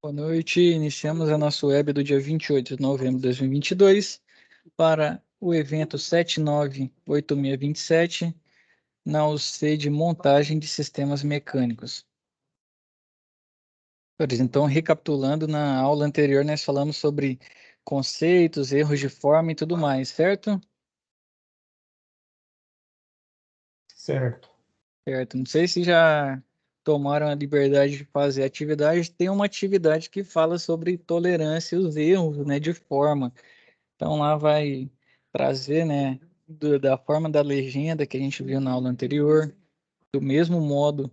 Boa noite. Iniciamos a nossa web do dia 28 de novembro de 2022 para o evento 798627 na UC de montagem de sistemas mecânicos. Então, recapitulando, na aula anterior nós falamos sobre conceitos, erros de forma e tudo mais, certo? Certo. Certo. Não sei se já tomaram a liberdade de fazer atividade. Tem uma atividade que fala sobre tolerância e os erros, né, de forma. Então lá vai trazer, né, da forma da legenda que a gente viu na aula anterior, do mesmo modo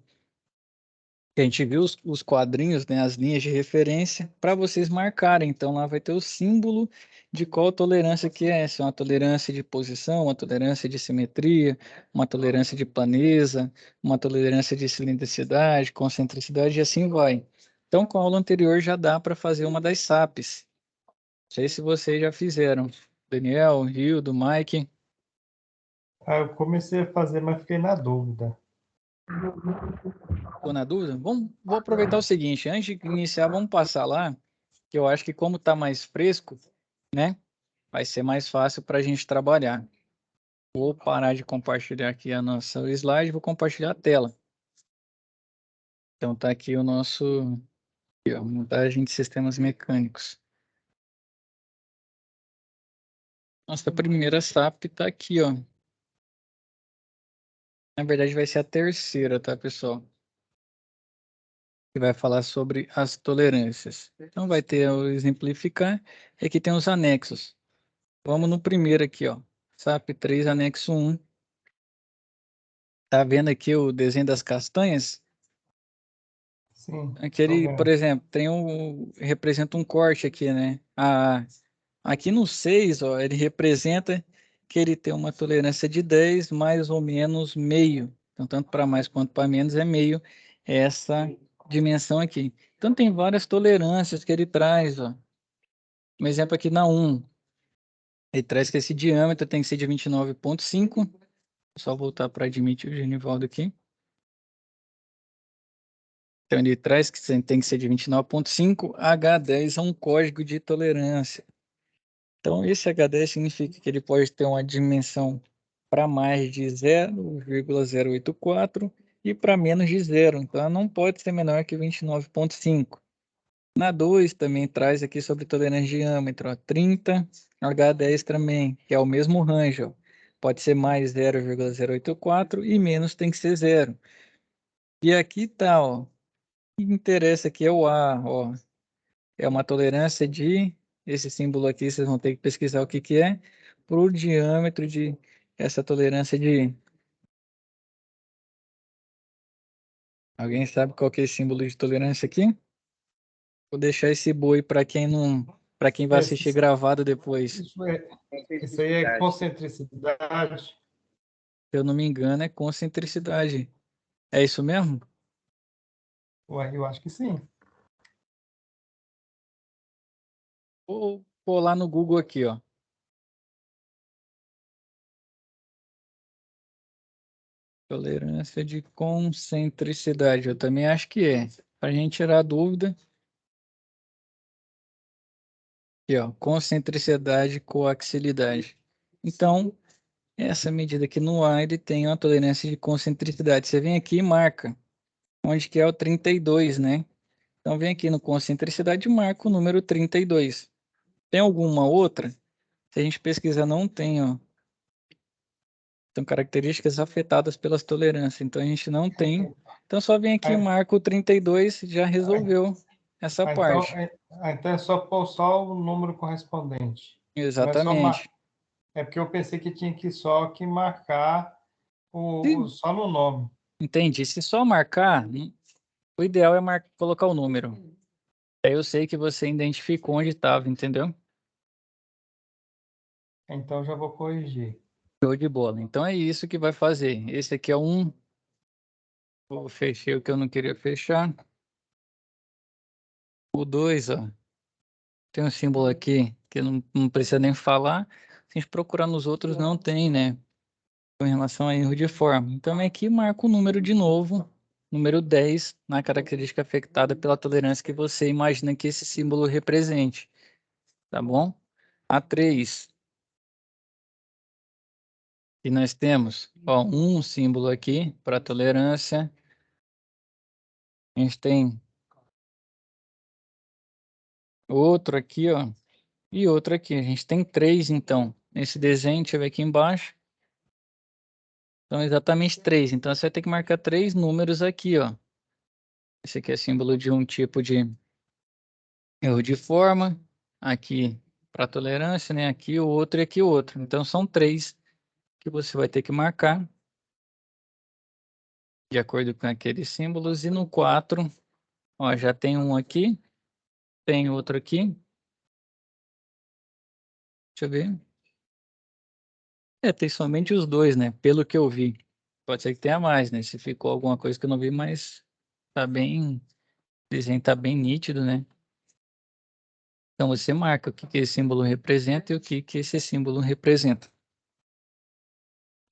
que a gente viu os quadrinhos, né, as linhas de referência, para vocês marcarem. Então lá vai ter o símbolo de qual tolerância que é, se é uma tolerância de posição, uma tolerância de simetria, uma tolerância de planeza, uma tolerância de cilindricidade, concentricidade e assim vai. Então com a aula anterior já dá para fazer uma das SAPs. Não sei se vocês já fizeram. Daniel, Rildo, Mike. Eu comecei a fazer, mas fiquei na dúvida. Ficou na dúvida? Vou aproveitar o seguinte, antes de iniciar, vamos passar lá, que eu acho que como está mais fresco, né, vai ser mais fácil para a gente trabalhar. Vou parar de compartilhar aqui a nossa slide, vou compartilhar a tela. Então tá aqui o nosso, aqui, ó, montagem de sistemas mecânicos. Nossa primeira SAP está aqui, ó. Na verdade vai ser a terceira, tá, pessoal? Que vai falar sobre as tolerâncias. Então vai ter o exemplificar e aqui tem os anexos. Vamos no primeiro aqui, ó. SAP 3, anexo 1. Tá vendo aqui o desenho das castanhas? Sim, tô Aquele, por vendo. exemplo, representa um corte aqui, né? Aqui no 6, ó, ele representa que ele tem uma tolerância de 10, mais ou menos meio. Então, tanto para mais quanto para menos é meio essa dimensão aqui. Então, tem várias tolerâncias que ele traz, ó. Um exemplo aqui na 1, ele traz que esse diâmetro tem que ser de 29,5. Só voltar para admitir o Genivaldo aqui. Então, ele traz que tem que ser de 29,5. H10 é um código de tolerância. Então, esse H10 significa que ele pode ter uma dimensão para mais de 0,084 e para menos de 0. Então, ela não pode ser menor que 29,5. Na 2 também traz aqui sobre tolerância de diâmetro, ó, 30, H10 também, que é o mesmo range, ó. Pode ser mais 0,084 e menos tem que ser 0. E aqui tá, ó, o que interessa aqui é o A, ó. É uma tolerância de, esse símbolo aqui vocês vão ter que pesquisar o que que é, para o diâmetro de essa tolerância de... Alguém sabe qual que é esse símbolo de tolerância aqui? Vou deixar esse boi para quem não, para quem vai assistir Isso, gravado depois. isso aí é concentricidade. Se eu não me engano, é concentricidade. É isso mesmo? Ué, eu acho que sim. Vou pôr lá no Google aqui, ó. Tolerância de concentricidade. Eu também acho que é. Para a gente tirar a dúvida. Aqui, ó. Concentricidade, coaxilidade. Então, essa medida aqui no A, ele tem uma tolerância de concentricidade. Você vem aqui e marca. Onde que é o 32, né? Então, vem aqui no concentricidade e marca o número 32. Tem alguma outra? Se a gente pesquisar, não tem, ó. São características afetadas pelas tolerâncias. Então, a gente não tem. Então, só vem aqui e Aí, marca o 32 e já aí, resolveu essa então, parte. então é só pôr só o número correspondente. Não é só Exatamente. É porque eu pensei que tinha que só que marcar Se, só no nome. entendi. Se só marcar, o ideal é colocar o número. Aí eu sei que você identificou onde estava, entendeu? Então já vou corrigir. Show de bola. Então é isso que vai fazer. Esse aqui é um. Eu fechei o que eu não queria fechar. O 2, ó. Tem um símbolo aqui que não precisa nem falar. Se a gente procurar nos outros, não tem, né? Com relação a erro de forma. Então, aqui marca o número de novo número 10 na característica afetada pela tolerância que você imagina que esse símbolo represente, tá bom? A 3, e nós temos, ó, um símbolo aqui para tolerância. A gente tem outro aqui, ó, e outro aqui. A gente tem 3, então. Nesse desenho, deixa eu ver aqui embaixo. São exatamente 3. Então, você vai ter que marcar 3 números aqui, ó. Esse aqui é símbolo de um tipo de erro de forma. Aqui para tolerância, né? Aqui o outro e aqui o outro. Então, são 3 que você vai ter que marcar de acordo com aqueles símbolos. E no 4, ó, já tem um aqui, tem outro aqui. Deixa eu ver. Tem somente os dois, né? Pelo que eu vi. Pode ser que tenha mais, né? Se ficou alguma coisa que eu não vi, mas tá bem, o desenho tá bem nítido, né? Então você marca o que que esse símbolo representa e o que que esse símbolo representa.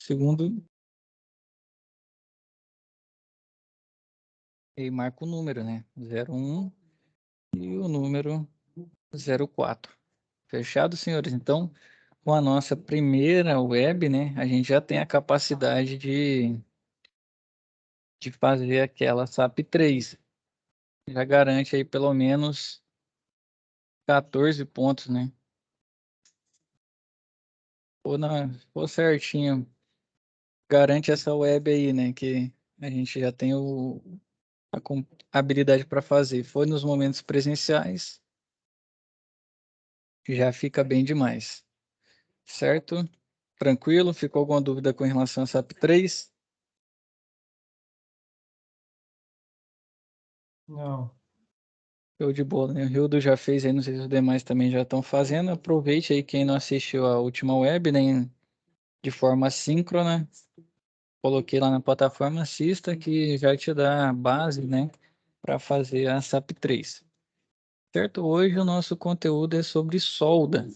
Segundo, e marca o número, né? 01 e o número 04. Fechado, senhores? Então, com a nossa primeira web, né? A gente já tem a capacidade de fazer aquela SAP 3. Já garante aí pelo menos 14 pontos, né? Ou certinho. Garante essa web aí, né? Que a gente já tem a habilidade para fazer. Foi nos momentos presenciais, já fica bem demais. Certo? Tranquilo? Ficou alguma dúvida com relação a SAP 3? Não. Show de bola, né? O Hildo já fez aí, não sei se os demais também já estão fazendo. Aproveite aí quem não assistiu a última web, né? De forma síncrona. Coloquei lá na plataforma, assista que já te dá a base, né? Para fazer a SAP 3. Certo? Hoje o nosso conteúdo é sobre solda.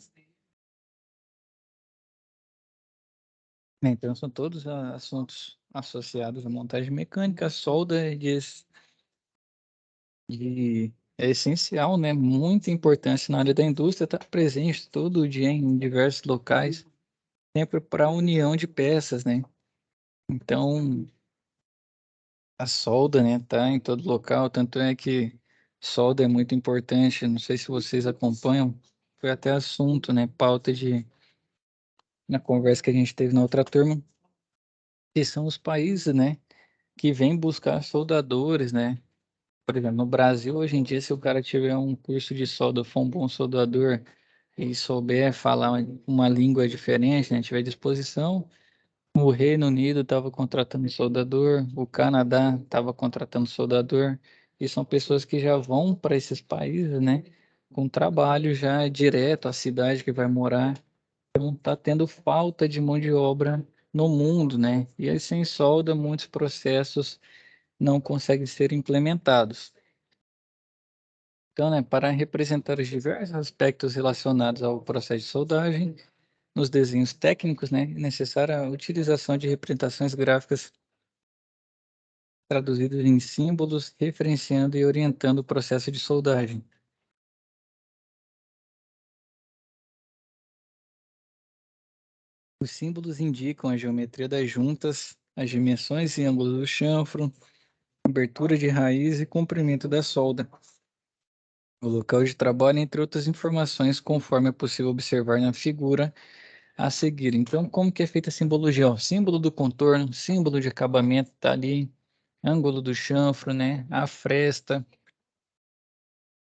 Então, são todos assuntos associados à montagem mecânica. A solda é essencial, né? Muita importância na área da indústria, está presente todo dia em diversos locais, sempre para a união de peças, né? Então, a solda, né, tá em todo local, tanto é que solda é muito importante. Não sei se vocês acompanham, foi até assunto, né? Pauta na conversa que a gente teve na outra turma, que são os países, né, que vêm buscar soldadores, né? Por exemplo, no Brasil, hoje em dia, se o cara tiver um curso de solda, for um bom soldador e souber falar uma língua diferente, né, tiver disposição, o Reino Unido estava contratando soldador, o Canadá estava contratando soldador, e são pessoas que já vão para esses países, né, com trabalho já direto à cidade que vai morar. Então, está tendo falta de mão de obra no mundo, né? E aí, sem solda, muitos processos não conseguem ser implementados. Então, né, para representar os diversos aspectos relacionados ao processo de soldagem, nos desenhos técnicos, né, é necessária a utilização de representações gráficas traduzidas em símbolos, referenciando e orientando o processo de soldagem. Os símbolos indicam a geometria das juntas, as dimensões e ângulos do chanfro, abertura de raiz e comprimento da solda, o local de trabalho, entre outras informações, conforme é possível observar na figura a seguir. Então, como que é feita a simbologia? Ó, símbolo do contorno, símbolo de acabamento, tá ali, ângulo do chanfro, né? A fresta,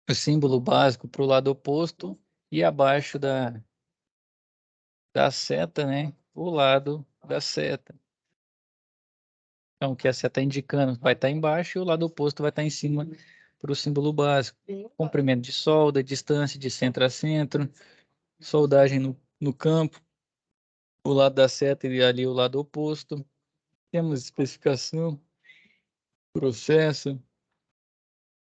o símbolo básico para o lado oposto e abaixo da seta, né? O lado da seta. Então, o que a seta está indicando vai estar embaixo e o lado oposto vai estar em cima para o símbolo básico. Comprimento de solda, distância de centro a centro, soldagem no campo, o lado da seta e ali o lado oposto. Temos especificação, processo,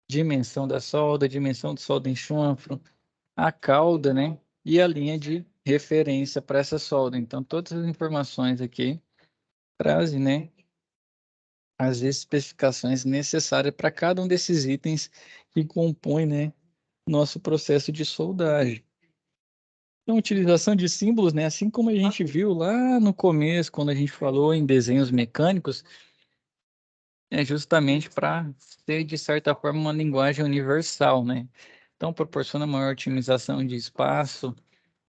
dimensão da solda, dimensão de solda em chanfro, a cauda, né? E a linha de referência para essa solda. Então, todas as informações aqui trazem, né? as especificações necessárias para cada um desses itens que compõem, né, nosso processo de soldagem. Então, a utilização de símbolos, né, assim como a gente viu lá no começo, quando a gente falou em desenhos mecânicos, é justamente para ter, de certa forma, uma linguagem universal, né? Então, proporciona maior otimização de espaço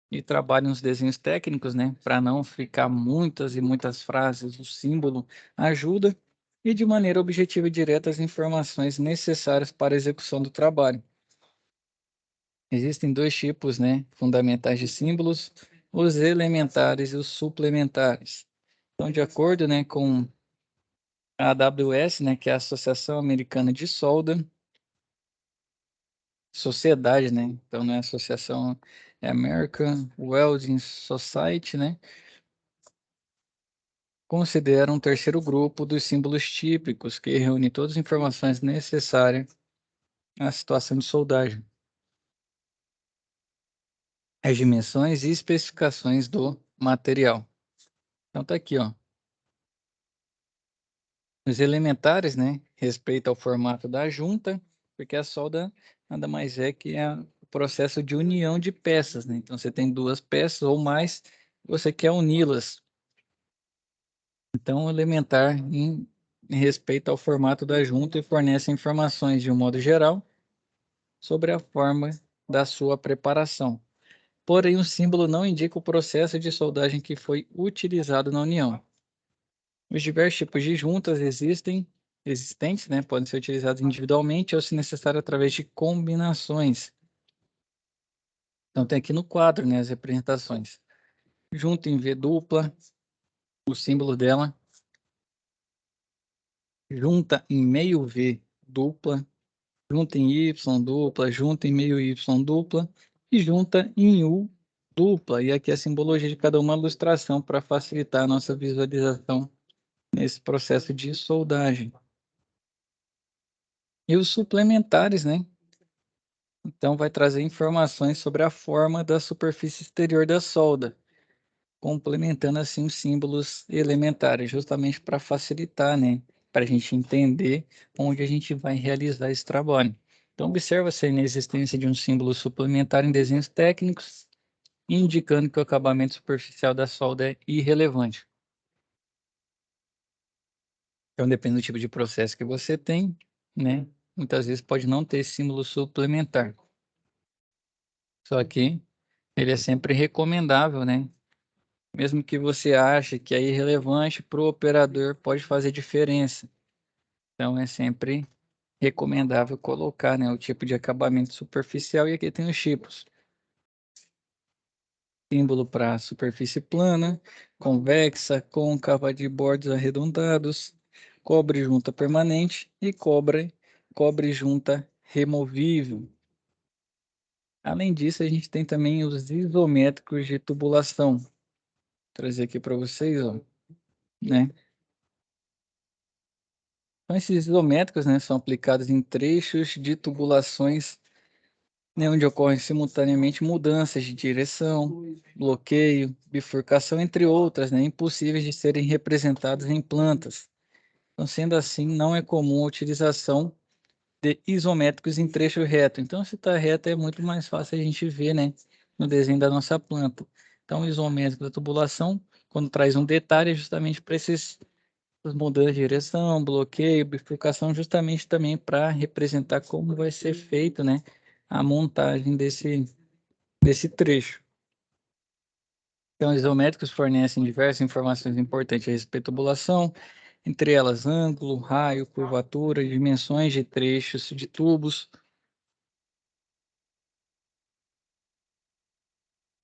e trabalho nos desenhos técnicos, né? Para não ficar muitas e muitas frases, o símbolo ajuda e, de maneira objetiva e direta, as informações necessárias para a execução do trabalho. Existem dois tipos, né, fundamentais de símbolos, os elementares e os suplementares. Então, de acordo, né, com a AWS, né, que é a Associação Americana de Solda, sociedade, né? Então não é associação, é American Welding Society, né? Considera um terceiro grupo dos símbolos típicos que reúne todas as informações necessárias à situação de soldagem, as dimensões e especificações do material. Então tá aqui, ó. Os elementares, né, respeito ao formato da junta, porque a solda nada mais é que o processo de união de peças, né? Então você tem duas peças ou mais, você quer uni-las. Então, o elementar em respeito ao formato da junta e fornece informações de um modo geral sobre a forma da sua preparação. Porém, o símbolo não indica o processo de soldagem que foi utilizado na união. Os diversos tipos de juntas existentes, né, podem ser utilizados individualmente ou, se necessário, através de combinações. Então, tem aqui no quadro, né, as representações. Junta em V dupla, o símbolo dela. Junta em meio V dupla. Junta em Y dupla, junta em meio Y dupla e junta em U dupla. E aqui a simbologia de cada uma ilustração para facilitar a nossa visualização nesse processo de soldagem. E os suplementares, né? Então, vai trazer informações sobre a forma da superfície exterior da solda, complementando assim os símbolos elementares, justamente para facilitar, né? Para a gente entender onde a gente vai realizar esse trabalho. Então, observa-se a inexistência de um símbolo suplementar em desenhos técnicos, indicando que o acabamento superficial da solda é irrelevante. Então, depende do tipo de processo que você tem, né? Muitas vezes pode não ter símbolo suplementar. Só que ele é sempre recomendável, né? Mesmo que você ache que é irrelevante, para o operador pode fazer diferença. Então, é sempre recomendável colocar, né, o tipo de acabamento superficial, e aqui tem os tipos. Símbolo para superfície plana, convexa, côncava, de bordos arredondados, cobre junta permanente e cobre junta removível. Além disso, a gente tem também os isométricos de tubulação. Vou trazer aqui para vocês, ó, né? Então, esses isométricos, né, são aplicados em trechos de tubulações, né, onde ocorrem simultaneamente mudanças de direção, bloqueio, bifurcação, entre outras, né, impossíveis de serem representadas em plantas. Então, sendo assim, não é comum a utilização de isométricos em trecho reto. Então, se está reto, é muito mais fácil a gente ver, né, no desenho da nossa planta. Então, o isométrico da tubulação, quando traz um detalhe, é justamente para esses as mudanças de direção, bloqueio, bifurcação, justamente também para representar como vai ser feito, né, a montagem desse trecho. Então, os isométricos fornecem diversas informações importantes a respeito da tubulação, entre elas ângulo, raio, curvatura, dimensões de trechos de tubos,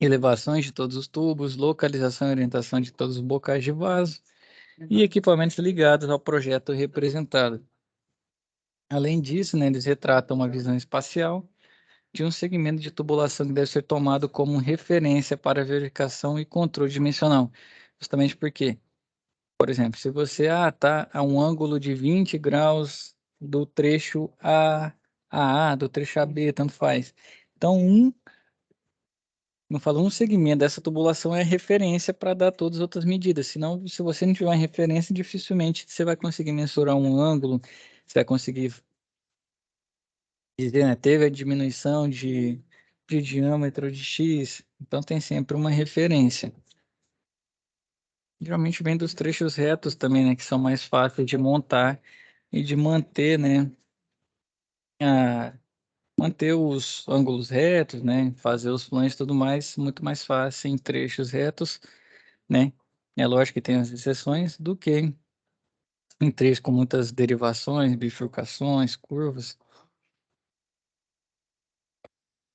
elevações de todos os tubos, localização e orientação de todos os bocais de vaso e equipamentos ligados ao projeto representado. Além disso, né, eles retratam uma visão espacial de um segmento de tubulação que deve ser tomado como referência para verificação e controle dimensional. Justamente porque, por exemplo, se você está a um ângulo de 20 graus do trecho A, do trecho AB, tanto faz. Então, não falo um segmento dessa tubulação é referência para dar todas as outras medidas. Senão, se você não tiver uma referência, dificilmente você vai conseguir mensurar um ângulo, você vai conseguir dizer, né, teve a diminuição de diâmetro de X. Então, tem sempre uma referência. Geralmente vem dos trechos retos também, né, que são mais fáceis de montar e de manter, né, a, manter os ângulos retos, né, fazer os flanges e tudo mais, muito mais fácil em trechos retos, né? É lógico que tem as exceções do que em trechos com muitas derivações, bifurcações, curvas.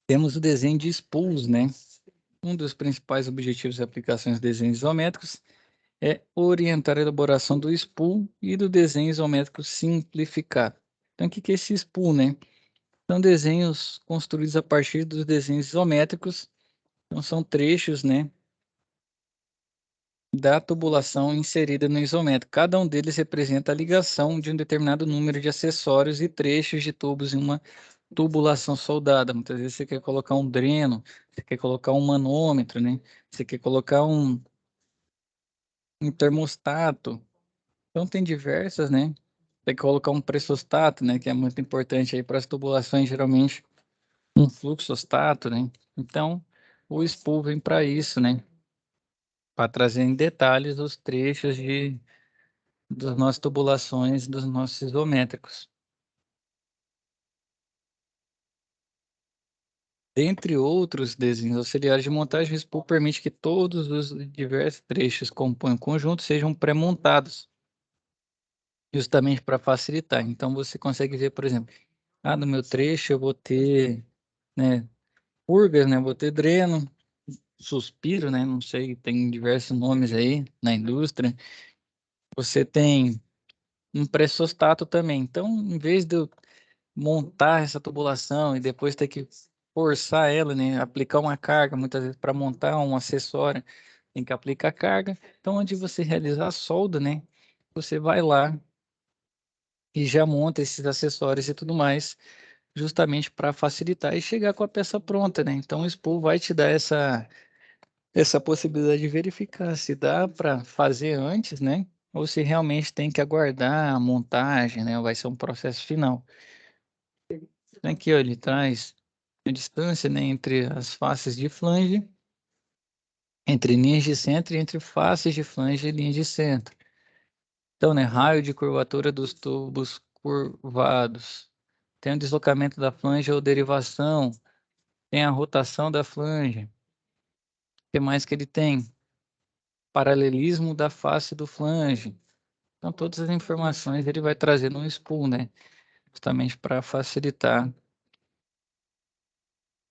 Temos o desenho de spools, né? Um dos principais objetivos de aplicações de desenhos isométricos é orientar a elaboração do spool e do desenho isométrico simplificado. Então, o que que é esse spool, né? São desenhos construídos a partir dos desenhos isométricos, então são trechos, né, da tubulação inserida no isométrico. Cada um deles representa a ligação de um determinado número de acessórios e trechos de tubos em uma tubulação soldada. Muitas vezes você quer colocar um dreno, você quer colocar um manômetro, né? Você quer colocar um termostato. Então tem diversas, né? Tem que colocar um pressostato, né? Que é muito importante aí para as tubulações, geralmente um fluxostato, né? Então o spool vem para isso, né? Para trazer em detalhes os trechos das nossas tubulações, dos nossos isométricos. Dentre outros desenhos auxiliares de montagem, o spool permite que todos os diversos trechos que compõem o conjunto sejam pré-montados, justamente para facilitar. Então, você consegue ver, por exemplo, no meu trecho eu vou ter, né, purgas, né, vou ter dreno, suspiro, né, não sei, tem diversos nomes aí na indústria. Você tem um pressostato também. Então, em vez de eu montar essa tubulação e depois ter que forçar ela, né? Aplicar uma carga, muitas vezes para montar um acessório, tem que aplicar carga. Então, onde você realizar a solda, né? Você vai lá e já monta esses acessórios e tudo mais, justamente para facilitar e chegar com a peça pronta, né? Então, o spool vai te dar essa possibilidade de verificar se dá para fazer antes, né? Ou se realmente tem que aguardar a montagem, né? Vai ser um processo final. Aqui, ó, ele traz a distância, né, entre as faces de flange, entre linhas de centro e entre faces de flange e linhas de centro. Então, né, raio de curvatura dos tubos curvados. Tem o deslocamento da flange ou derivação. Tem a rotação da flange. O que mais que ele tem? Paralelismo da face do flange. Então, todas as informações ele vai trazer no spool, né? Justamente para facilitar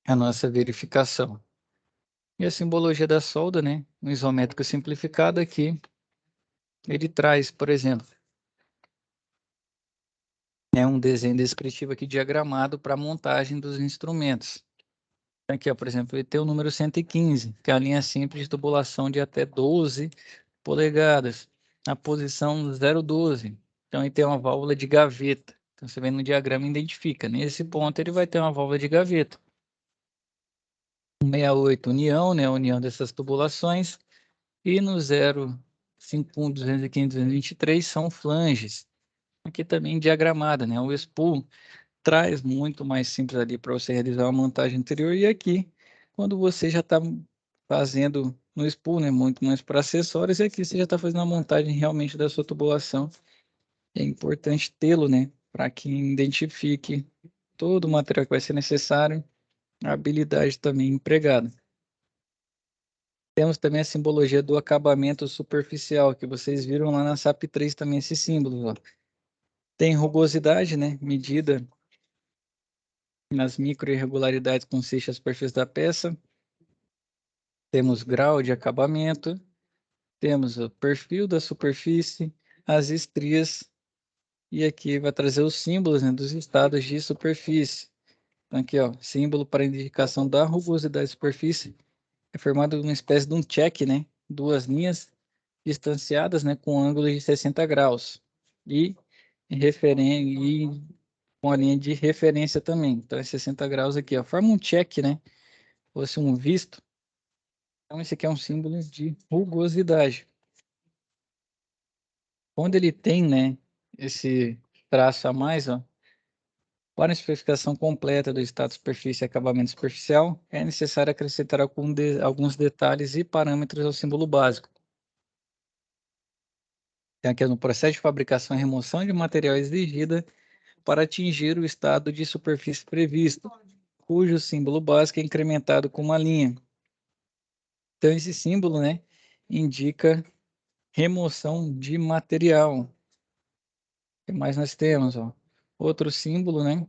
a nossa verificação. E a simbologia da solda, né? Um isométrico simplificado aqui. Ele traz, por exemplo, um desenho descritivo aqui diagramado para a montagem dos instrumentos. Aqui, ó, por exemplo, ele tem o número 115, que é a linha simples de tubulação de até 12 polegadas. A posição 012. Então, ele tem uma válvula de gaveta. Então, você vê no diagrama e identifica. Nesse ponto, ele vai ter uma válvula de gaveta. 68, união, né? A união dessas tubulações. E no 051, 215, 223 são flanges. Aqui também diagramada, né? O spool traz muito mais simples ali para você realizar uma montagem anterior. E aqui, quando você já está fazendo no spool, né? Muito mais para acessórios, e aqui você já está fazendo a montagem realmente da sua tubulação. É importante tê-lo, né? Para que identifique todo o material que vai ser necessário, a habilidade também empregada. Temos também a simbologia do acabamento superficial, que vocês viram lá na SAP 3 também esse símbolo, ó. Tem rugosidade, né? Medida nas micro-irregularidades que consiste a superfície da peça. Temos grau de acabamento. Temos o perfil da superfície, as estrias. E aqui vai trazer os símbolos, né, dos estados de superfície. Então, aqui, ó, símbolo para indicação da rugosidade da superfície. É formado uma espécie de um check, né? Duas linhas distanciadas, né, com ângulos de 60 graus. E e com a linha de referência também. Então, é 60 graus aqui, ó. Forma um check, né? Fosse um visto. Então, esse aqui é um símbolo de rugosidade. Quando ele tem, né, esse traço a mais, ó, para a especificação completa do estado superfície e acabamento superficial, é necessário acrescentar alguns detalhes e parâmetros ao símbolo básico. Tem aqui no processo de fabricação e remoção de material exigida para atingir o estado de superfície previsto, cujo símbolo básico é incrementado com uma linha. Então, esse símbolo, né, indica remoção de material. O que mais nós temos, ó? Outro símbolo, né?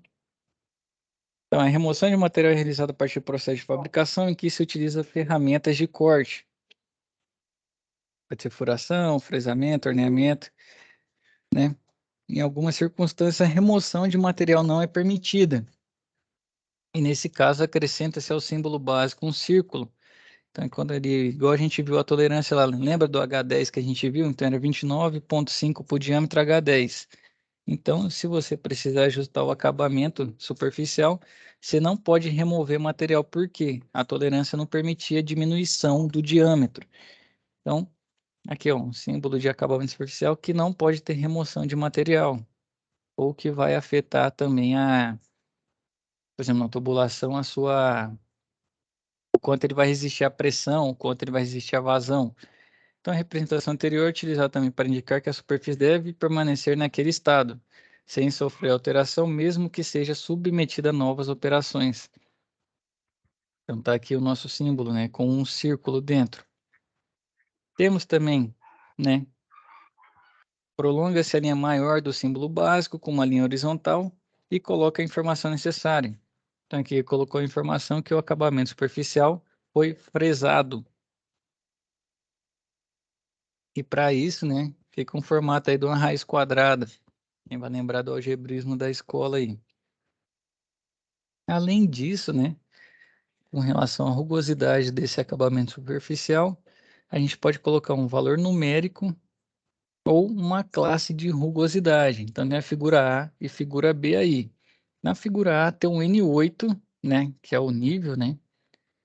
Então, a remoção de material é realizada a partir do processo de fabricação em que se utiliza ferramentas de corte. Pode ser furação, fresamento, orneamento, né? Em algumas circunstâncias, a remoção de material não é permitida. E nesse caso, acrescenta-se ao símbolo básico um círculo. Então, quando ele, igual a gente viu a tolerância lá, lembra do H10 que a gente viu? Então, era 29,5 por diâmetro H10. Então, se você precisar ajustar o acabamento superficial, você não pode remover material, porque a tolerância não permitia diminuição do diâmetro. Então, aqui é um símbolo de acabamento superficial que não pode ter remoção de material, ou que vai afetar também por exemplo, na tubulação, o quanto ele vai resistir à pressão, o quanto ele vai resistir à vazão. Então, a representação anterior é utilizada também para indicar que a superfície deve permanecer naquele estado, sem sofrer alteração, mesmo que seja submetida a novas operações. Então, está aqui o nosso símbolo, né, com um círculo dentro. Temos também, né, prolonga-se a linha maior do símbolo básico com uma linha horizontal e coloca a informação necessária. Então, aqui colocou a informação que o acabamento superficial foi fresado. E para isso, né, fica um formato aí de uma raiz quadrada. Quem vai lembrar do algebrismo da escola aí. Além disso, né, com relação à rugosidade desse acabamento superficial, a gente pode colocar um valor numérico ou uma classe de rugosidade. Então, tem a figura A e figura B aí. Na figura A tem um N8, né, que é o nível, né,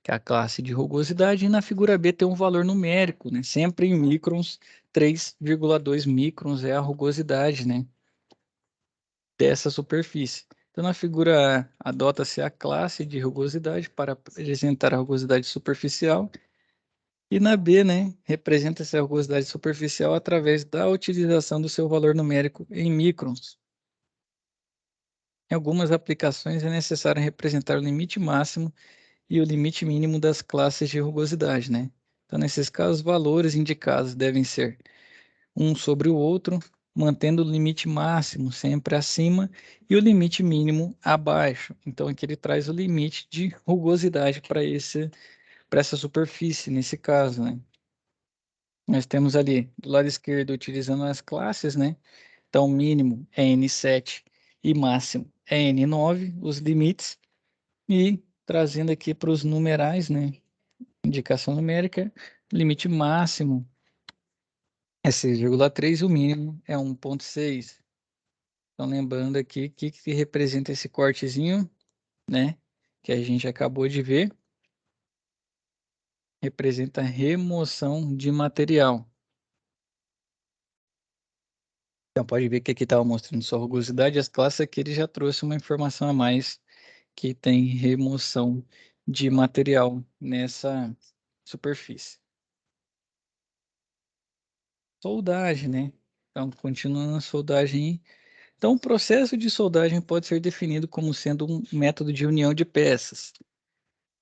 que é a classe de rugosidade, e na figura B tem um valor numérico, né, sempre em microns, 3,2 microns é a rugosidade, né, dessa superfície. Então, na figura A, adota-se a classe de rugosidade para apresentar a rugosidade superficial, e na B, né, representa-se a rugosidade superficial através da utilização do seu valor numérico em microns. Em algumas aplicações é necessário representar o limite máximo e o limite mínimo das classes de rugosidade, né? Então, nesses casos, os valores indicados devem ser um sobre o outro, mantendo o limite máximo sempre acima e o limite mínimo abaixo. Então, aqui ele traz o limite de rugosidade para essa superfície, nesse caso, né? Nós temos ali, do lado esquerdo, utilizando as classes, né? Então, mínimo é N7 e máximo é N9, os limites, e trazendo aqui para os numerais, né? Indicação numérica, limite máximo é 6,3 e o mínimo é 1,6. Então, lembrando aqui que representa esse cortezinho, né? Que a gente acabou de ver, representa remoção de material. Então, pode ver que aqui estava mostrando só rugosidade, as classes aqui ele já trouxe uma informação a mais que tem remoção de material nessa superfície. Soldagem, né? Então, continuando a soldagem. Então, o processo de soldagem pode ser definido como sendo um método de união de peças.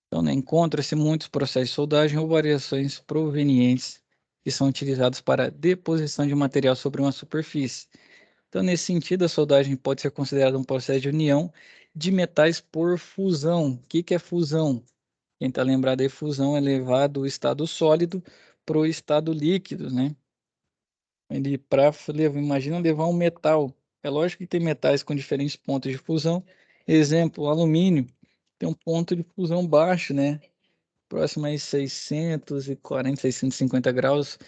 Então, né, encontra-se muitos processos de soldagem ou variações provenientes que são utilizados para deposição de material sobre uma superfície. Então, nesse sentido, a soldagem pode ser considerada um processo de união de metais por fusão. O que que é fusão? Quem está lembrado aí, fusão é levar do estado sólido para o estado líquido, né? Ele, imagina levar um metal. É lógico que tem metais com diferentes pontos de fusão. Exemplo, alumínio tem um ponto de fusão baixo, né? Próximo a 640, 650 graus,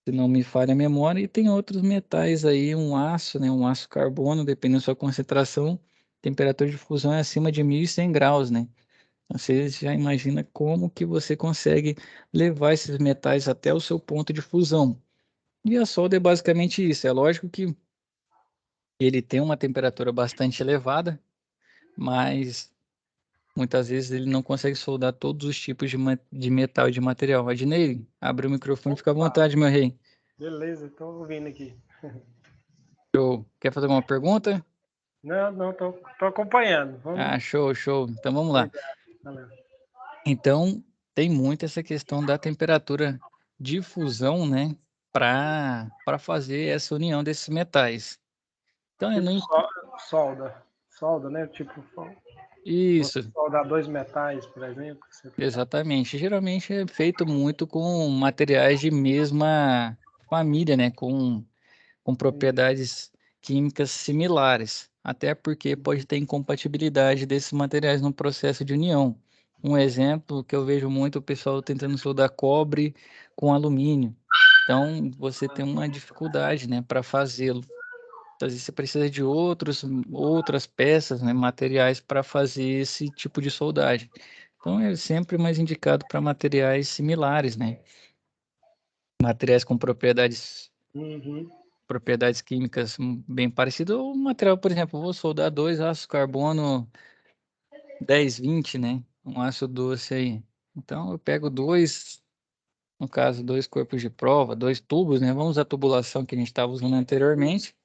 se não me falha a memória. E tem outros metais aí, um aço, né? Um aço carbono, dependendo da sua concentração, temperatura de fusão é acima de 1.100 graus, né? Você já imagina como que você consegue levar esses metais até o seu ponto de fusão. E a solda é basicamente isso. É lógico que ele tem uma temperatura bastante elevada, mas muitas vezes ele não consegue soldar todos os tipos de metal e de material. Adnei, abre o microfone, fica à Opa, vontade, meu rei. beleza, estou ouvindo aqui. Show. Quer fazer alguma pergunta? Não, não, tô acompanhando. Ah, Vamos show, show. Então vamos lá. cuidar. Valeu. Então, tem muito essa questão da temperatura de fusão, né, para fazer essa união desses metais. Então, é no, Tipo solda. Solda, né? Tipo, você isso, soldar dois metais, por exemplo. exatamente. Geralmente é feito muito com materiais de mesma família, né, com propriedades químicas similares, até porque pode ter incompatibilidade desses materiais no processo de união. Um exemplo que eu vejo muito o pessoal tentando soldar cobre com alumínio. Então, você tem uma dificuldade, né, para fazê-lo. Às vezes você precisa de outras peças, né, materiais para fazer esse tipo de soldagem. Então, é sempre mais indicado para materiais similares, né? Materiais com Uhum. propriedades químicas bem parecidas. O material, por exemplo, eu vou soldar dois ácidos carbono 1020, né? Um ácido doce aí. Então eu pego dois, no caso, dois corpos de prova, dois tubos, né? Vamos usar a tubulação que a gente estava usando anteriormente,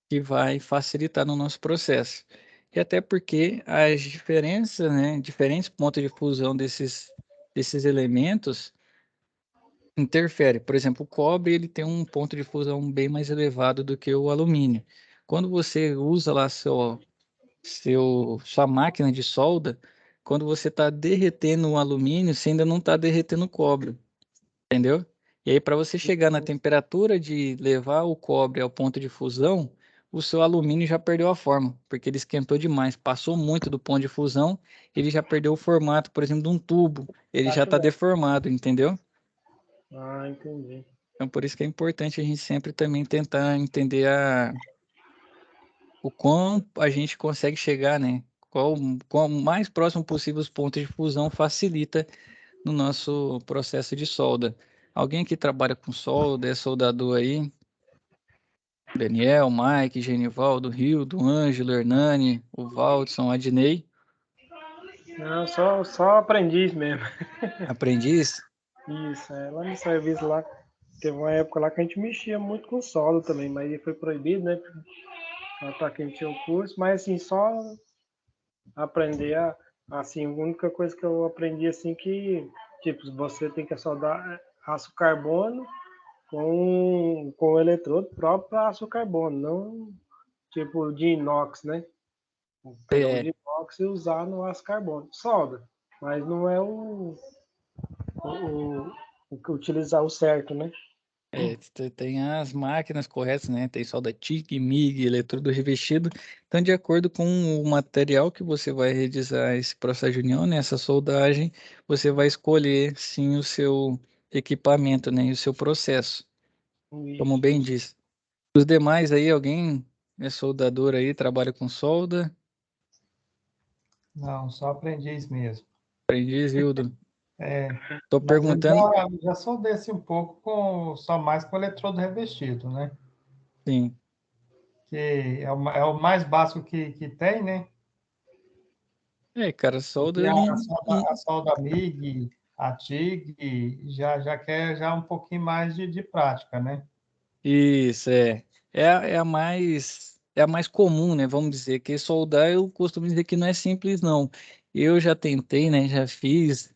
que vai facilitar no nosso processo. E até porque as diferenças, né? Diferentes pontos de fusão desses elementos interfere. Por exemplo, o cobre ele tem um ponto de fusão bem mais elevado do que o alumínio. Quando você usa lá sua máquina de solda, quando você está derretendo o alumínio, você ainda não está derretendo o cobre, entendeu? E aí, para você chegar na temperatura de levar o cobre ao ponto de fusão, o seu alumínio já perdeu a forma, porque ele esquentou demais, passou muito do ponto de fusão, ele já perdeu o formato, por exemplo, de um tubo, ele já Acho está bem. deformado, entendeu? Ah, entendi. Então, por isso que é importante a gente sempre também tentar entender o quão a gente consegue chegar, né? Qual mais próximo possível os pontos de fusão facilita no nosso processo de solda. Alguém que trabalha com solda, é soldador aí? Daniel, Mike, Genivaldo, Rildo, Ângelo, Hernani, o Valdson, Adnei, Não, só aprendiz mesmo. aprendiz? Isso, lá no serviço lá, teve uma época lá que a gente mexia muito com solda também, mas ele foi proibido, né? Para quem tinha o curso, mas assim, só aprender assim, a única coisa que eu aprendi assim que, tipo, você tem que soldar aço carbono com o eletrodo próprio para aço carbono, não tipo de inox, né? Pegar o É, de inox e usar no aço carbono. Solda, mas não é o que utilizar o certo, né? você tem as máquinas corretas, né? Tem solda TIG, MIG, eletrodo revestido. Então, de acordo com o material que você vai realizar esse processo de união, né? Essa soldagem, você vai escolher, sim, o seu equipamento, né? E o seu processo, como Isso, bem isso. disse. Os demais aí, alguém é soldador aí, trabalha com solda? Não, só aprendiz mesmo. Aprendiz, Hildo. É, Tô mas eu perguntando, já sou desse um pouco só mais com eletrodo revestido, né? sim. Que é o mais básico que tem, né? É, cara, solda Porque eu não, a solda MIG, a TIG, já quer já um pouquinho mais de prática, né? isso, é. É a mais comum, né? Vamos dizer que soldar eu costumo dizer que não é simples, não. Eu já tentei, né? Já fiz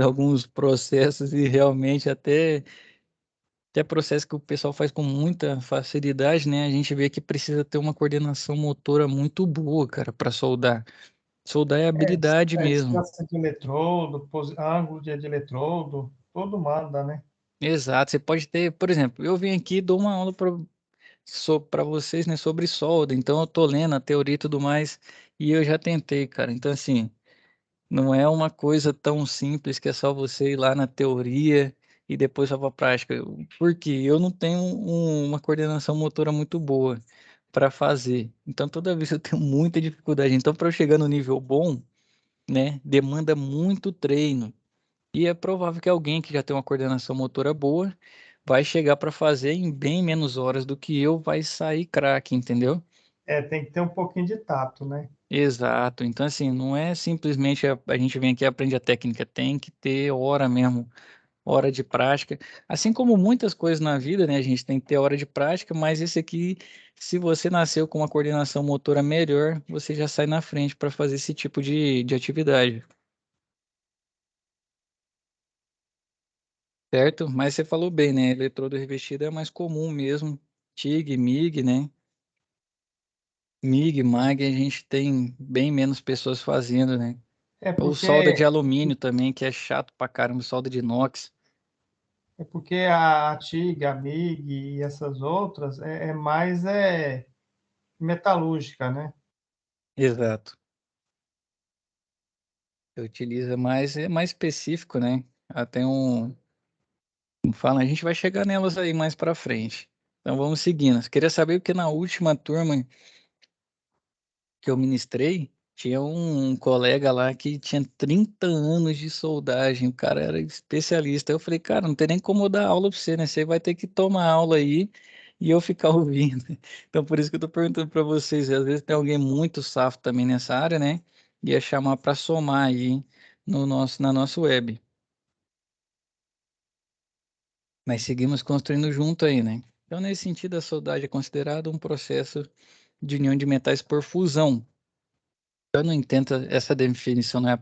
alguns processos e realmente até processo que o pessoal faz com muita facilidade, né? A gente vê que precisa ter uma coordenação motora muito boa, cara, para soldar. Soldar é habilidade mesmo. Distância de eletrodo, ângulo de eletrodo, tudo manda, né? Exato. Você pode ter, por exemplo, eu vim aqui e dou uma aula para vocês, né, sobre solda. Então eu tô lendo a teoria e tudo mais, e eu já tentei, cara. Então assim, não é uma coisa tão simples que é só você ir lá na teoria e depois só para prática. Porque eu não tenho uma coordenação motora muito boa para fazer. Então toda vez eu tenho muita dificuldade. Então para eu chegar no nível bom, né, demanda muito treino. E é provável que alguém que já tem uma coordenação motora boa vai chegar para fazer em bem menos horas do que eu, vai sair craque, entendeu? Tem que ter um pouquinho de tato, né? Exato. Então, assim, não é simplesmente a gente vem aqui e aprende a técnica, tem que ter hora mesmo, hora de prática. Assim como muitas coisas na vida, né, a gente tem que ter hora de prática, mas esse aqui, se você nasceu com uma coordenação motora melhor, você já sai na frente para fazer esse tipo de atividade, certo? Mas você falou bem, né? Eletrodo revestido é mais comum mesmo. TIG, MIG, né? MIG, MAG, a gente tem bem menos pessoas fazendo, né? É Ou solda de porque alumínio também, que é chato pra caramba, solda de inox. é porque a TIG, a MIG e essas outras é mais metalúrgica, né? Exato. Você utiliza mais, é mais específico, né? Até como fala, a gente vai chegar nelas aí mais pra frente. Então vamos seguindo. Queria saber porque na última turma que eu ministrei, tinha um colega lá que tinha 30 anos de soldagem, o cara era especialista. Eu falei, cara, não tem nem como eu dar aula pra você, né? Você vai ter que tomar aula aí e eu ficar ouvindo. Então, por isso que eu tô perguntando para vocês, às vezes tem alguém muito safo também nessa área, né? Ia chamar para somar aí na nossa web. Mas seguimos construindo junto aí, né? Então, nesse sentido, a soldagem é considerada um processo de união de metais por fusão. Eu não entendo, essa definição não é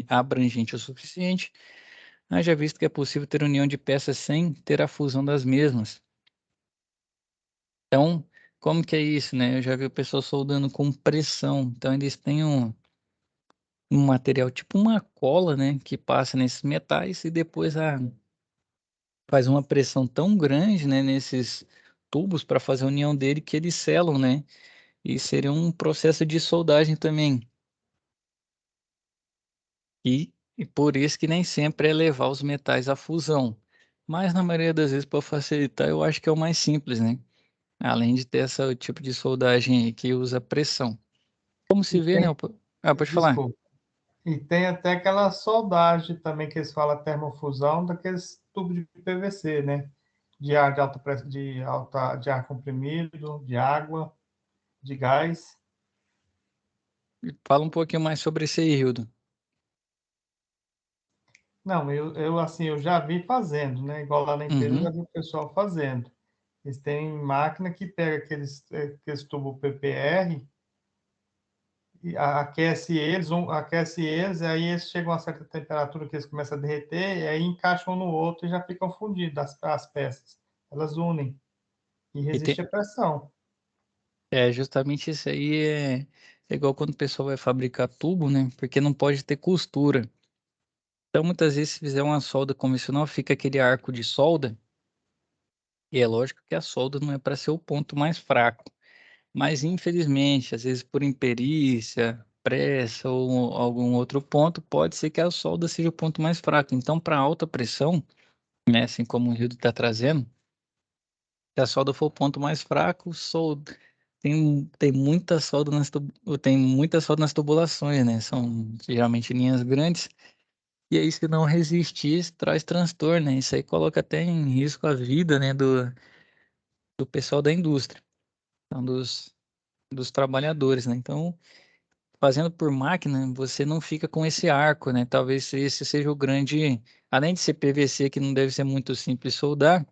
abrangente o suficiente, haja visto que é possível ter união de peças sem ter a fusão das mesmas. Então, como que é isso, né? Eu já vi o pessoal soldando com pressão. Então, eles têm um material tipo uma cola, né? Que passa nesses metais e depois faz uma pressão tão grande, né? Nesses tubos para fazer a união dele que eles selam, né? E seria um processo de soldagem também. E por isso que nem sempre é levar os metais à fusão. Mas na maioria das vezes, para facilitar, eu acho que é o mais simples, né? Além de ter esse tipo de soldagem aí que usa pressão. Como E se vê, né? tem, Ah, pode falar. desculpa, e tem até aquela soldagem também que eles falam termofusão daqueles tubos de PVC, né? De ar de alta pressão, de ar comprimido, de água, de gás. Fala um pouquinho mais sobre esse aí, Hildo. Não, eu assim, eu já vi fazendo, né? Igual lá na empresa, eu já Uhum. vi o pessoal fazendo. Eles têm máquina que pega aqueles tubos PPR e aquece eles, e aí eles chegam a uma certa temperatura que eles começam a derreter, e aí encaixam um no outro e já ficam fundidos as peças. Elas unem e E resiste tem, à pressão. justamente isso aí é igual quando o pessoal vai fabricar tubo, né? Porque não pode ter costura. Então, muitas vezes, se fizer uma solda convencional, fica aquele arco de solda. E é lógico que a solda não é para ser o ponto mais fraco. Mas, infelizmente, às vezes por imperícia, pressa ou algum outro ponto, pode ser que a solda seja o ponto mais fraco. Então, para alta pressão, né, assim como o Rildo está trazendo, se a solda for o ponto mais fraco, solda. Tem muita solda tem muita solda nas tubulações, né? São geralmente linhas grandes. E aí, se não resistir, isso traz transtorno, né? Isso aí coloca até em risco a vida, né, do pessoal da indústria, então, dos trabalhadores, né? Então, fazendo por máquina, você não fica com esse arco, né? Talvez esse seja o grande, além de ser PVC, que não deve ser muito simples soldar,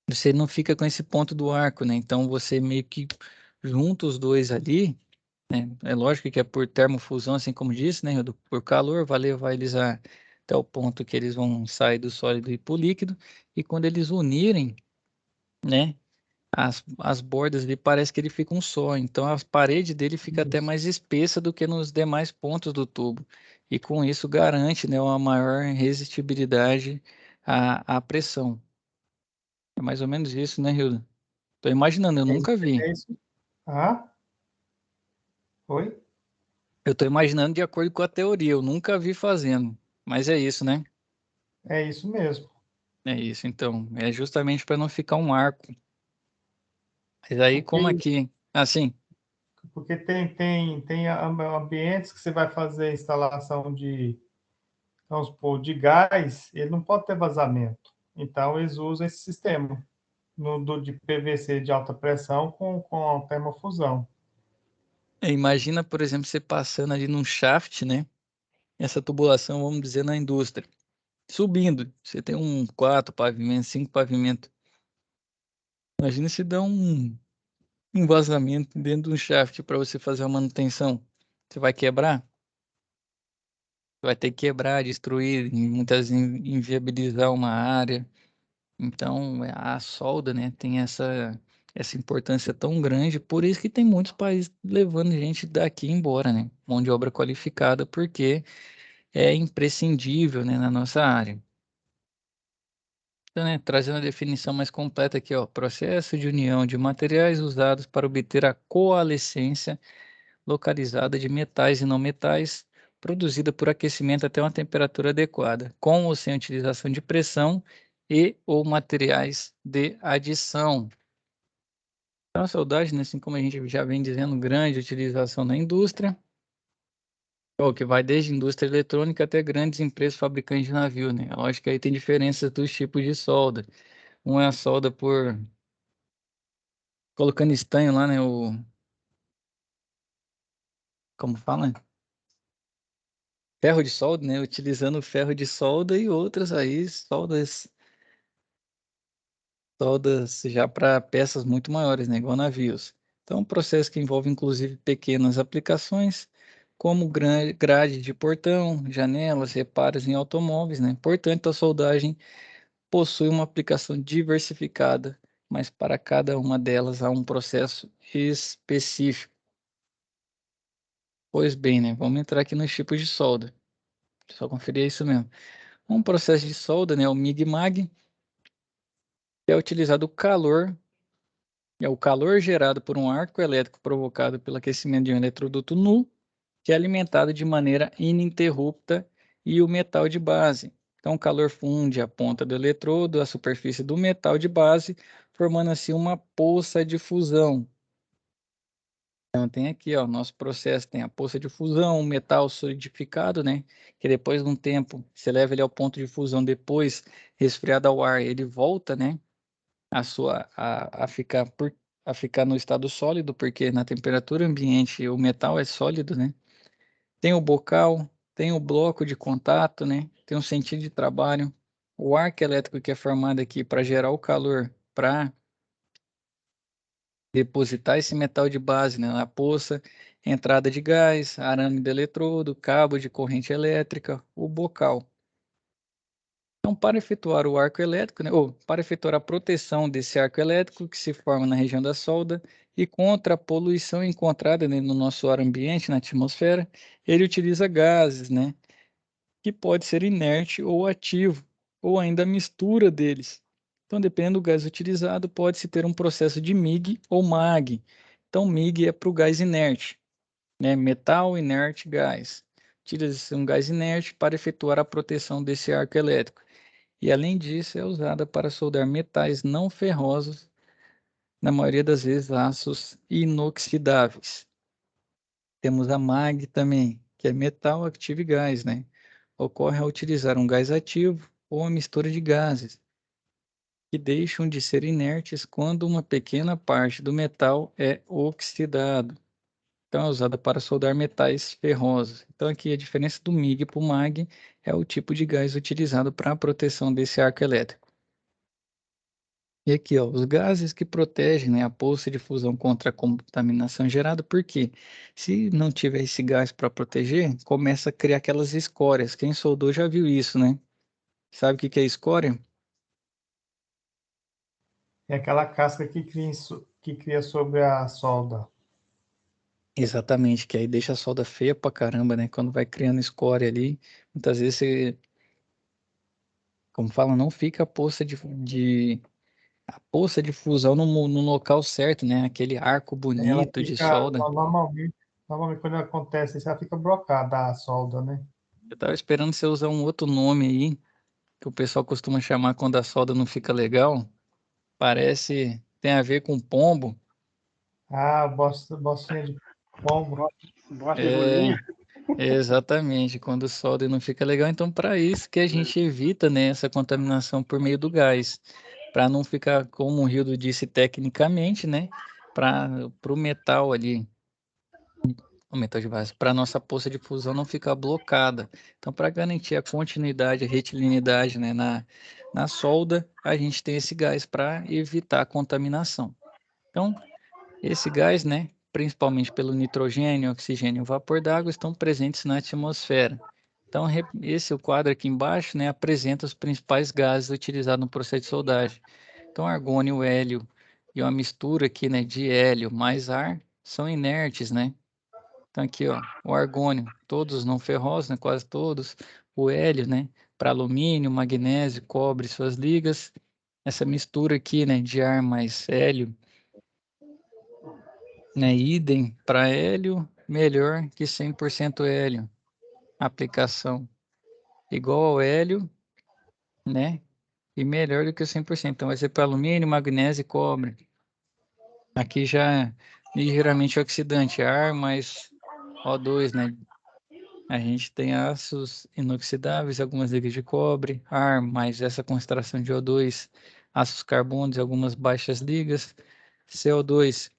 você não fica com esse ponto do arco, né? Então você meio que junta os dois ali, né? É lógico que é por termofusão, assim como disse, né? Por calor, vai levar eles até o ponto que eles vão sair do sólido e para o líquido, e quando eles unirem, né? As bordas ali parece que ele fica um só, então a parede dele fica até Isso. mais espessa do que nos demais pontos do tubo. E com isso garante, né, uma maior resistibilidade à pressão. É mais ou menos isso, né, Hilda? Tô imaginando, eu É nunca isso. vi. É isso. Ah, oi? Eu tô imaginando de acordo com a teoria, eu nunca vi fazendo. Mas é isso, né? É isso mesmo. É isso, então. É justamente para não ficar um arco. Mas aí, como Porque aqui. Assim, porque tem ambientes que você vai fazer a instalação de, vamos supor, de gás, ele não pode ter vazamento. Então, eles usam esse sistema de PVC de alta pressão com termofusão. Imagina, por exemplo, você passando ali num shaft, né? Essa tubulação, vamos dizer, na indústria. Subindo, você tem 4 pavimentos, 5 pavimentos. Imagina se dá um vazamento dentro de um shaft para você fazer a manutenção. Você vai quebrar? Você vai ter que quebrar, destruir, muitas vezes inviabilizar uma área. Então, a solda, né, tem essa importância tão grande, por isso que tem muitos países levando gente daqui embora, né? Mão de obra qualificada, porque é imprescindível, né, na nossa área. Então, né, trazendo a definição mais completa aqui, ó, processo de união de materiais usados para obter a coalescência localizada de metais e não metais, produzida por aquecimento até uma temperatura adequada, com ou sem utilização de pressão e ou materiais de adição. Então, a soldagem, né, assim como a gente já vem dizendo, grande utilização na indústria, ou que vai desde indústria eletrônica até grandes empresas fabricantes de navio, né? Eu acho que aí tem diferenças dos tipos de solda. Um é a solda por colocando estanho lá, né? Como fala? Ferro de solda, né? Utilizando ferro de solda e outras aí, soldas já para peças muito maiores, né? Igual navios. Então, um processo que envolve inclusive pequenas aplicações, como grade de portão, janelas, reparos em automóveis, né? Portanto, a soldagem possui uma aplicação diversificada, mas para cada uma delas há um processo específico. Pois bem, né? Vamos entrar aqui nos tipos de solda. Só conferir isso mesmo. Um processo de solda, né? O MIG-MAG, é utilizado o calor, é o calor gerado por um arco elétrico provocado pelo aquecimento de um eletroduto nu, que é alimentado de maneira ininterrupta e o metal de base. Então, o calor funde a ponta do eletrodo à superfície do metal de base, formando assim uma poça de fusão. Então, tem aqui, ó, nosso processo tem a poça de fusão, o metal solidificado, né? Que depois de um tempo, você leva ele ao ponto de fusão, depois, resfriado ao ar, ele volta, né? A ficar no estado sólido, porque na temperatura ambiente o metal é sólido, né? Tem o bocal, tem o bloco de contato, né? Tem o sentido de trabalho, o arco elétrico que é formado aqui para gerar o calor, para depositar esse metal de base, né, na poça, entrada de gás, arame de eletrodo, cabo de corrente elétrica, o bocal. Então, para efetuar o arco elétrico, né, ou para efetuar a proteção desse arco elétrico que se forma na região da solda e contra a poluição encontrada, né, no nosso ar ambiente, na atmosfera, ele utiliza gases, né, que pode ser inerte ou ativo, ou ainda a mistura deles. Então, dependendo do gás utilizado, pode-se ter um processo de MIG ou MAG. Então, MIG é para o gás inerte, né, metal inerte gás. Utiliza-se um gás inerte para efetuar a proteção desse arco elétrico. E além disso, é usada para soldar metais não ferrosos, na maioria das vezes aços inoxidáveis. Temos a MAG também, que é metal ativo e gás, né? Ocorre ao utilizar um gás ativo ou uma mistura de gases, que deixam de ser inertes quando uma pequena parte do metal é oxidado. Então, é usada para soldar metais ferrosos. Então, aqui a diferença do MIG para o MAG é o tipo de gás utilizado para a proteção desse arco elétrico. E aqui, ó, os gases que protegem, né, a poça de fusão contra a contaminação gerada, porque se não tiver esse gás para proteger, começa a criar aquelas escórias. Quem soldou já viu isso, né? Sabe o que que é escória? É aquela casca que cria sobre a solda. Exatamente, que aí deixa a solda feia pra caramba, né? Quando vai criando escória ali, muitas vezes você, como fala, não fica a poça de fusão no local certo, né? Aquele arco Ela bonito de fica, solda. normalmente quando acontece isso, ela fica brocada a solda, né? Eu tava esperando você usar um outro nome aí, que o pessoal costuma chamar quando a solda não fica legal. Parece, tem a ver com pombo. Ah, bostinha de Pombo. Bosta de rolinha. Exatamente, quando solda e não fica legal. Então, para isso que a gente evita, né, essa contaminação por meio do gás, para não ficar, como o Rildo disse tecnicamente, né, para o metal ali, o metal de base, para nossa poça de fusão não ficar blocada. Então, para garantir a continuidade, a retilinidade, né, na solda, a gente tem esse gás para evitar a contaminação. Então, esse gás, né, principalmente pelo nitrogênio, oxigênio e vapor d'água, estão presentes na atmosfera. Então, esse o quadro aqui embaixo, né, apresenta os principais gases utilizados no processo de soldagem. Então, argônio, hélio e uma mistura aqui, né, de hélio mais ar são inertes, né? Então, aqui, ó, o argônio, todos não ferrosos, né, quase todos. O hélio, né, para alumínio, magnésio, cobre, suas ligas. Essa mistura aqui, né, de ar mais hélio, né? Idem para hélio, melhor que 100% hélio. Aplicação igual ao hélio, né? E melhor do que o 100%. Então vai ser para alumínio, magnésio e cobre. Aqui já é ligeiramente oxidante, ar mais O2, né? A gente tem aços inoxidáveis, algumas ligas de cobre, ar mais essa concentração de O2, aços carbonos e algumas baixas ligas, CO2,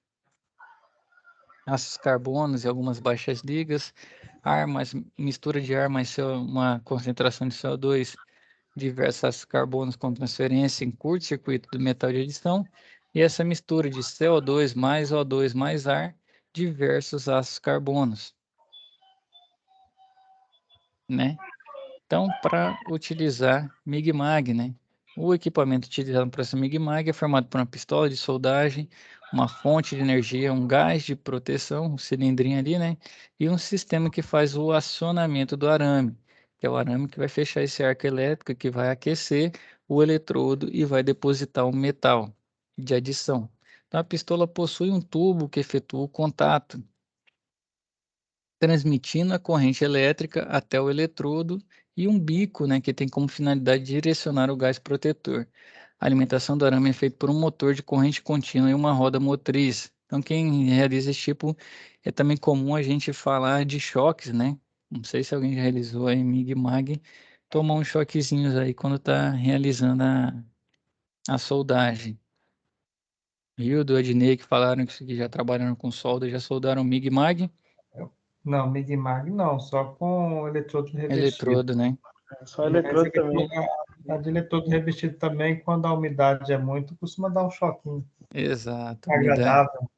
ácidos carbonos e algumas baixas ligas, ar mais mistura de ar mais uma concentração de CO2, diversos ácidos carbonos com transferência em curto-circuito do metal de adição, e essa mistura de CO2 mais O2 mais ar, diversos ácidos carbonos, né? Então, para utilizar MIG-MAG, né? O equipamento utilizado no processo MIG-MAG é formado por uma pistola de soldagem, uma fonte de energia, um gás de proteção, um cilindrinho ali, né? E um sistema que faz o acionamento do arame, que é o arame que vai fechar esse arco elétrico, que vai aquecer o eletrodo e vai depositar o metal de adição. Então, a pistola possui um tubo que efetua o contato, transmitindo a corrente elétrica até o eletrodo e um bico, né, que tem como finalidade direcionar o gás protetor. A alimentação do arame é feita por um motor de corrente contínua e uma roda motriz. Então, quem realiza esse tipo, é também comum a gente falar de choques, né? Não sei se alguém já realizou aí MIG-MAG, tomar uns choquezinhos aí quando está realizando a soldagem. Rio do Adnei, que falaram que já trabalharam com solda, já soldaram MIG-MAG, Não, MIG-MAG não, só com eletrodo revestido. eletrodo, né? Só Mas eletrodo também. a de eletrodo revestido também, quando a umidade é muito, costuma dar um choquinho Exato, umidade. agradável.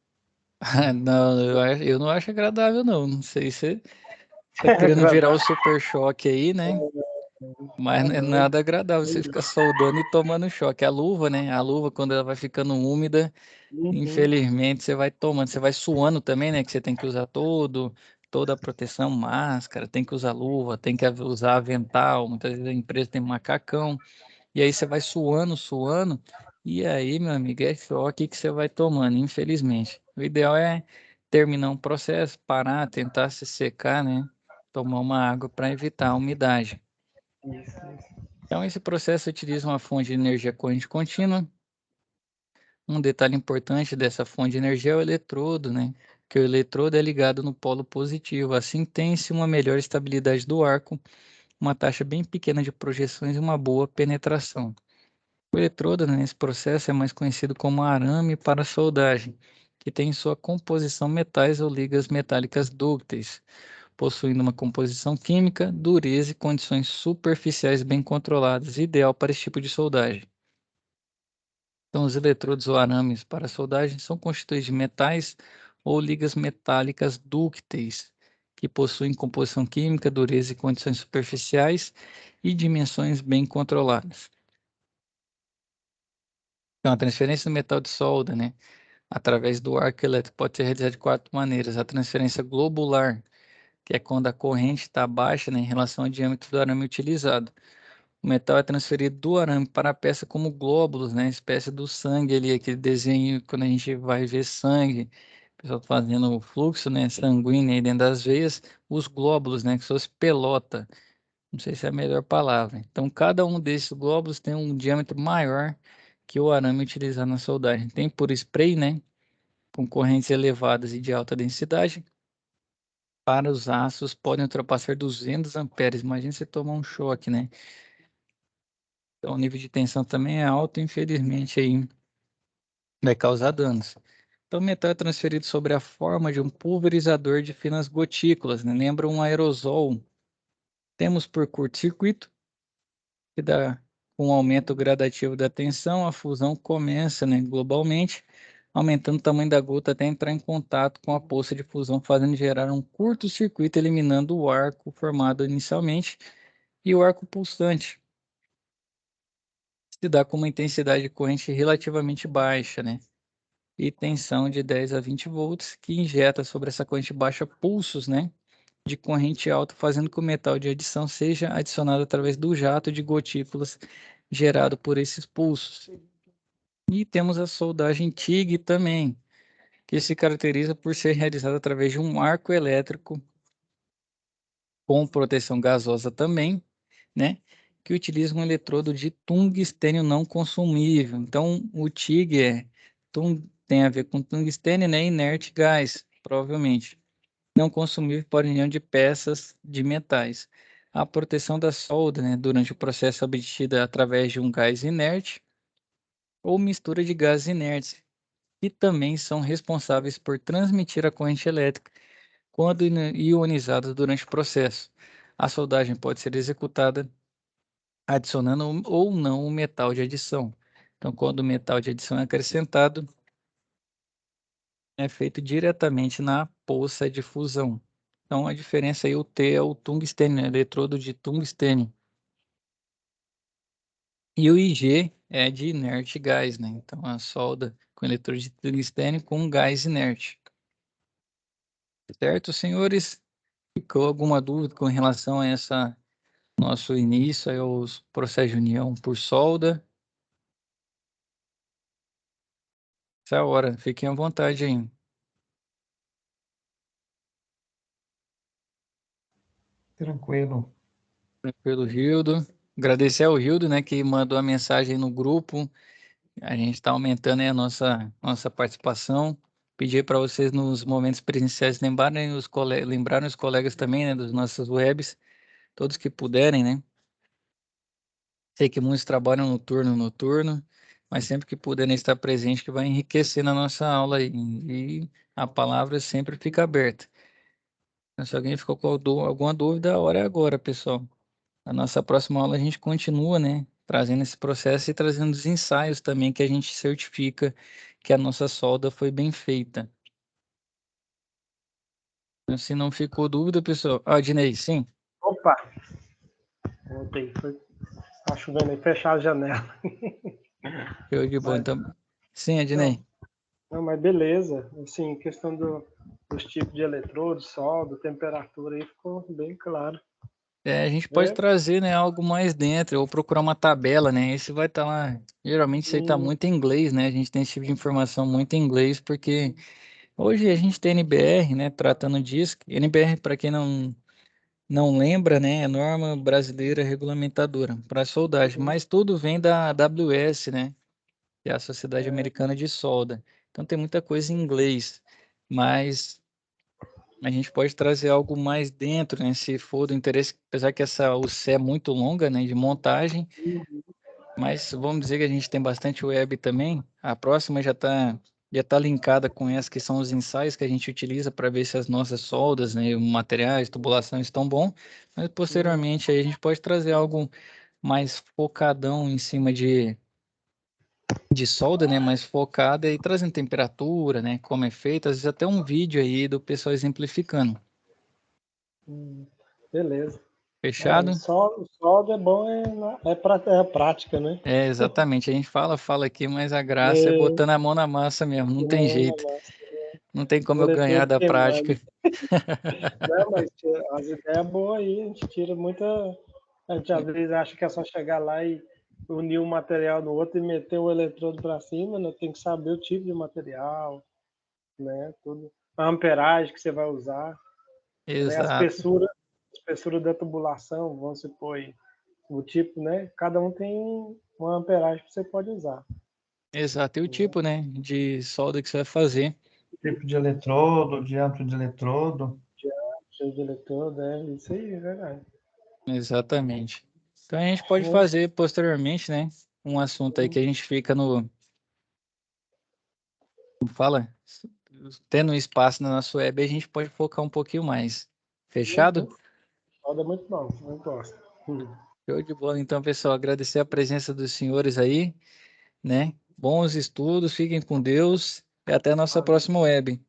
Não, eu não acho agradável, não. Não sei se você tá querendo virar o super choque aí, né? Mas Ah, não é doido. nada agradável você ficar soldando e tomando choque. A luva, né? A luva, quando ela vai ficando úmida, Uhum. infelizmente, você vai tomando, você vai suando também, né? Que você tem que usar toda a proteção, máscara, tem que usar luva, tem que usar avental. Muitas vezes a empresa tem macacão. E aí você vai suando, suando, e aí, meu amigo, é choque que você vai tomando, infelizmente. O ideal é terminar um processo, parar, tentar se secar, né? Tomar uma água para evitar a umidade. Isso, isso. Então, esse processo utiliza uma fonte de energia corrente contínua. Um detalhe importante dessa fonte de energia é o eletrodo, né? Que o eletrodo é ligado no polo positivo. Assim, tem-se uma melhor estabilidade do arco, uma taxa bem pequena de projeções e uma boa penetração. O eletrodo, né, nesse processo é mais conhecido como arame para soldagem, que tem em sua composição metais ou ligas metálicas dúcteis, possuindo uma composição química, dureza e condições superficiais bem controladas, ideal para esse tipo de soldagem. Então, os eletrodos ou arames para soldagem são constituídos de metais ou ligas metálicas dúcteis, que possuem composição química, dureza e condições superficiais e dimensões bem controladas. Então, a transferência do metal de solda, né, através do arco elétrico, pode ser realizada de quatro maneiras. A transferência globular, que é quando a corrente está baixa, né, em relação ao diâmetro do arame utilizado. O metal é transferido do arame para a peça como glóbulos, né, espécie do sangue ali, aquele desenho, quando a gente vai ver sangue, o pessoal tá fazendo o fluxo, né, sanguíneo aí dentro das veias, os glóbulos, né, que são as pelota. Não sei se é a melhor palavra. Então, cada um desses glóbulos tem um diâmetro maior que o arame utilizado na soldagem. Tem por spray, né? Com correntes elevadas e de alta densidade. para os aços podem ultrapassar 200 amperes. Imagina você tomar um choque, né? Então, o nível de tensão também é alto, infelizmente, aí vai causar danos. Então, o metal é transferido sobre a forma de um pulverizador de finas gotículas, né? Lembra um aerosol. Temos por curto-circuito, que dá com o aumento gradativo da tensão, a fusão começa, né, globalmente, aumentando o tamanho da gota até entrar em contato com a poça de fusão, fazendo gerar um curto-circuito, eliminando o arco formado inicialmente e o arco pulsante. Se dá com uma intensidade de corrente relativamente baixa, né? E tensão de 10 a 20 volts, que injeta sobre essa corrente baixa pulsos, né? De corrente alta, fazendo que o metal de adição seja adicionado através do jato de gotículas gerado por esses pulsos. E temos a soldagem TIG também, que se caracteriza por ser realizada através de um arco elétrico com proteção gasosa também, né? Que utiliza um eletrodo de tungstênio não consumível. Então, o TIG tem a ver com tungstênio, né? Inerte gás, provavelmente. Não consumível por união de peças de metais. A proteção da solda, né? Durante o processo é obtida através de um gás inerte ou mistura de gases inertes, que também são responsáveis por transmitir a corrente elétrica quando ionizadas durante o processo. A soldagem pode ser executada adicionando ou não o metal de adição. Então, quando o metal de adição é acrescentado, é feito diretamente na poça de fusão. Então, a diferença aí, o T é o tungstênio, né? Eletrodo de tungstênio. E o IG é de inerte gás, né? Então, a solda com eletrodo de tungstênio com gás inerte. Certo, senhores? Ficou alguma dúvida com relação a essa nosso início aí aos processos de união por solda? Essa é a hora, fiquem à vontade aí. Tranquilo. Pelo Rildo. Agradecer ao Rildo, né, que mandou a mensagem no grupo. A gente está aumentando aí a nossa participação. Pedir para vocês nos momentos presenciais lembrarem os colegas também, né, das nossas webs, todos que puderem, né? Sei que muitos trabalham noturno, mas sempre que puderem estar presente, que vai enriquecer na nossa aula aí. E a palavra sempre fica aberta. Então, se alguém ficou com alguma dúvida, a hora é agora, pessoal. Na nossa próxima aula a gente continua, né, trazendo esse processo e trazendo os ensaios também que a gente certifica que a nossa solda foi bem feita. Então, se não ficou dúvida, pessoal. Ah, Dinei, sim. Opa! Voltei. Tá chovendo aí, fechar a janela. Show de bola. Mas, Então, sim, Adnei. não, mas beleza. Assim, questão dos tipos de eletrodos, solda, temperatura aí ficou bem claro. A gente pode É, trazer, né, algo mais dentro, ou procurar uma tabela, né? Esse vai estar lá. Geralmente isso aí está muito em inglês, né? A gente tem esse tipo de informação muito em inglês, porque hoje a gente tem NBR, né, tratando disso. NBR, para quem não lembra, né, é norma brasileira regulamentadora para soldagem, mas tudo vem da AWS, né, que é a Sociedade Americana de Solda. Então tem muita coisa em inglês, mas a gente pode trazer algo mais dentro, né, se for do interesse, apesar que essa UC é muito longa, né, de montagem, mas vamos dizer que a gente tem bastante web também. A próxima já tá linkada com essa que são os ensaios que a gente utiliza para ver se as nossas soldas, né, materiais, tubulação estão bom. Mas posteriormente aí a gente pode trazer algo mais focadão em cima de solda, né, mais focada e trazendo temperatura, né, como é feito, às vezes até um vídeo aí do pessoal exemplificando. beleza. Fechado? O solda é bom, é prática, né? Exatamente. A gente fala aqui, mas a graça é É, botando a mão na massa mesmo, não tem jeito. Não tem como o eu ganhar eletrodo da queimando. prática. Não, mas as ideias boas aí, a gente tira muita. A gente às vezes acha que é só chegar lá e unir um material no outro e meter o eletrodo para cima, né? Tem que saber o tipo de material, né? Tudo. A amperagem que você vai usar, né? Exato, A espessura da tubulação, vamos supor aí, o tipo, né? Cada um tem uma amperagem que você pode usar. exato. E o tipo, né, de solda que você vai fazer. Tipo de eletrodo, diâmetro de eletrodo. cheio de eletrodo, isso aí, é verdade. Exatamente. Então a gente pode fazer posteriormente, né? Um assunto aí que a gente fica no. Como fala? Tendo um espaço na nossa web, a gente pode focar um pouquinho mais. Fechado? Roda muito bom, eu gosto. Show de bola. Então, pessoal, agradecer a presença dos senhores aí, né? Bons estudos, fiquem com Deus e até a nossa próxima web.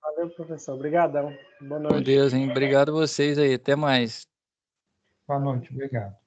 Valeu, professor. Obrigadão. Boa Com noite. Deus, hein? Obrigado a vocês aí. Até mais. Boa noite, obrigado.